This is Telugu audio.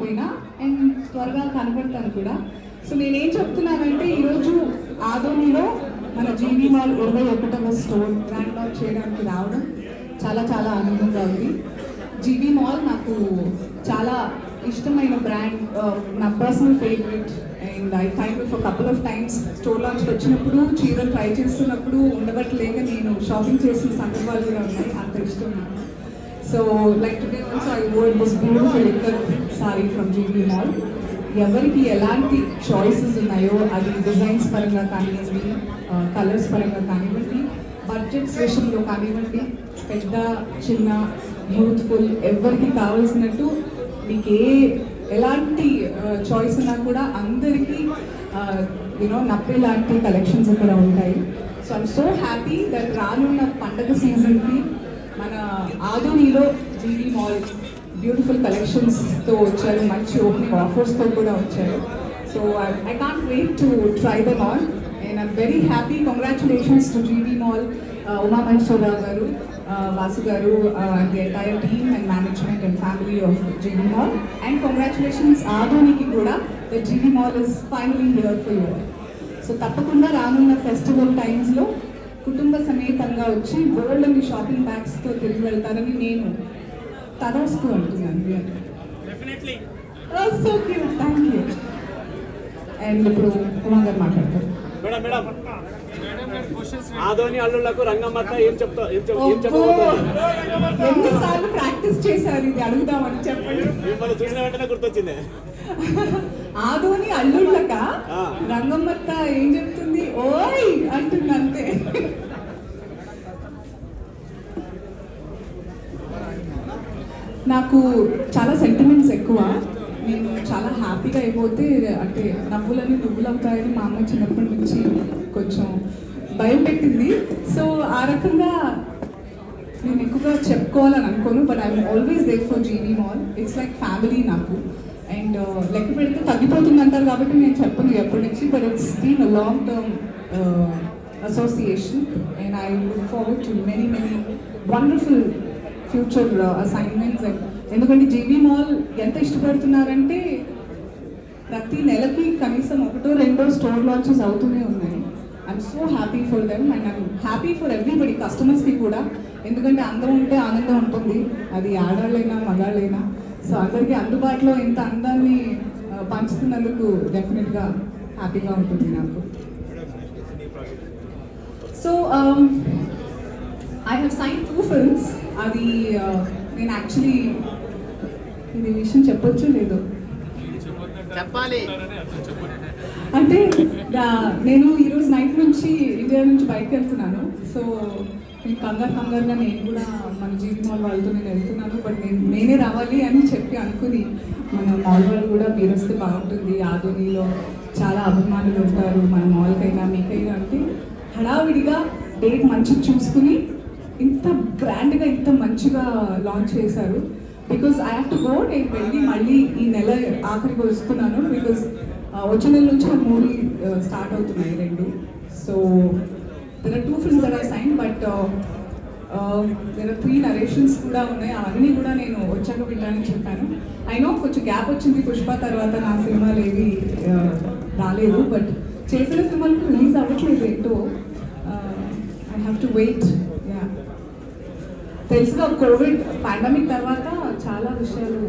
కనపడకపోయినా అండ్ త్వరగా కనపడతాను కూడా. సో నేనేం చెప్తున్నానంటే ఈరోజు ఆదోనిలో మన జీవీ మాల్ 21వ స్టోర్ గ్రాండ్ లాంచ్ చేయడానికి రావడం చాలా చాలా ఆనందంగా ఉంది. జీవీ మాల్ నాకు చాలా ఇష్టమైన బ్రాండ్, నా personal favourite. And I find it for couple of times store లాంచ్కి వచ్చినప్పుడు చీరలు ట్రై చేస్తున్నప్పుడు ఉండబట్టలేక నేను షాపింగ్ చేసిన సందర్భాలు కూడా ఉన్నాయి. అంత ఇష్టం నాకు. So like today also I wore this beautiful ikat sorry from GV mall. ఎవరికి ఎలాంటి చాయిసెస్ ఉన్నాయో అది డిజైన్స్ పరంగా కానివ్వండి, కలర్స్ పరంగా కానివ్వండి, బడ్జెట్స్ విషయంలో కానివ్వండి, పెద్ద చిన్న యూత్ఫుల్ ఎవరికి కావాల్సినట్టు మీకు ఎలాంటి చాయిస్ ఉన్నా కూడా అందరికీ నప్పే లాంటి కలెక్షన్స్ ఇక్కడ ఉంటాయి. So I'm so happy that రానున్న పండగ సీజన్కి మన ఆదోనిలో జీవీ మాల్ బ్యూటిఫుల్ కలెక్షన్స్తో వచ్చారు, మంచి ఓపెనింగ్ ఆఫర్స్తో కూడా వచ్చారు. So I can't wait to try them all and I'm very happy. Congratulations to GV mall, Umamaheswara Rao గారు, వాసు గారు, the entire team and management and family of GV mall. And congratulations ఆదోనికి కూడా that GV mall is finally here for you. So తప్పకుండా రానున్న ఫెస్టివల్ టైమ్స్లో కుటుంబ సమేతంగా వచ్చి వరల్డ్ అని షాపింగ్ బ్యాగ్స్తో తిరిగి వెళ్తారని నేను తదాస్తూ అంటున్నాను. So cute, thank you. And ఇప్పుడు ఉమా గారు మాట్లాడతారు. ఆదోని అల్లుళ్లకు రంగమ్మత్త ఏం చెప్తా ఎన్నిసార్లు ప్రాక్టీస్ చేశారు ఇది అడుగుదామని చెప్పండి. మిమ్మల్ని చూసిన వెంటనే గుర్తొచ్చింది. ఆదోని అల్లుళ్ళక రంగమ్మత్త ఏం చెప్తుంది, ఓయ్ అంటుంది అంతే. నాకు చాలా సెంటిమెంట్స్ ఎక్కువ. నేను చాలా హ్యాపీగా అయిపోతే అంటే నవ్వులని నువ్వులు అవుతాయని మా అమ్మ చిన్నప్పటి నుంచి కొంచెం భయం పెట్టింది. సో ఆ రకంగా నేను ఎక్కువగా చెప్పుకోవాలని అనుకోను, but I'm always there for GV mall. It's like family నాకు. అండ్ లెక్క పెడితే తగ్గిపోతుంది అంటారు కాబట్టి నేను చెప్పను ఎప్పటి నుంచి, but it's been a long term association and I look forward to many wonderful future assignments. ఎందుకంటే జీవీ మాల్ ఎంత ఇష్టపడుతున్నారంటే ప్రతి నెలకి కనీసం 1-2 స్టోర్ లాంచెస్ అవుతూనే ఉన్నాయి. I'm so happy for them and I'm happy for everybody, కస్టమర్స్కి కూడా. ఎందుకంటే అందం ఉంటే ఆనందం ఉంటుంది, అది ఆడాళ్ళైనా మగాళ్ళైనా. సో అందరికీ అందుబాటులో ఇంత అందాన్ని పంచుతున్నందుకు డెఫినెట్గా హ్యాపీగా ఉంటుంది నాకు. So I have sign 2 films. అది నేను యాక్చువల్లీ ఇది విషయం చెప్పొచ్చు లేదు చెప్పాలి అంటే నేను ఈరోజు నైట్ నుంచి ఇండియా నుంచి బయటకు వెళ్తున్నాను. సో నేను కంగారుగా నేను కూడా మన జీవీ మాల్ వాళ్ళతో నేను వెళ్తున్నాను, బట్ నేనే రావాలి అని చెప్పి అనుకుని మన మాల్ వాళ్ళు కూడా మీరు వస్తే బాగుంటుంది, ఆదోనిలో చాలా అభిమానులు ఉంటారు మన మాల్కైనా మీకైనా అంటే హడావిడిగా డేట్ మంచిగా చూసుకుని ఇంత గ్రాండ్గా ఇంత మంచిగా లాంచ్ చేశారు. Because I have to go, నేను వెళ్ళి మళ్ళీ ఈ నెల ఆఖరికి వస్తున్నాను. బికాజ్ వచ్చే నెల నుంచి ఆ మూవీ స్టార్ట్ అవుతున్నాయి 2. So there are 2 films that I sign, but there are 3 narrations కూడా ఉన్నాయి. అవన్నీ కూడా నేను వచ్చాక వింటానని చెప్పాను. అయినో కొంచెం గ్యాప్ వచ్చింది, పుష్ప తర్వాత నా సినిమాలు ఏవి రాలేదు, బట్ చేసిన సినిమాలకు రిలీజ్ అవ్వట్లేదు ఏంటో. I have to wait. తెలుసుగా కోవిడ్ పాండమిక్ తర్వాత చాలా విషయాలు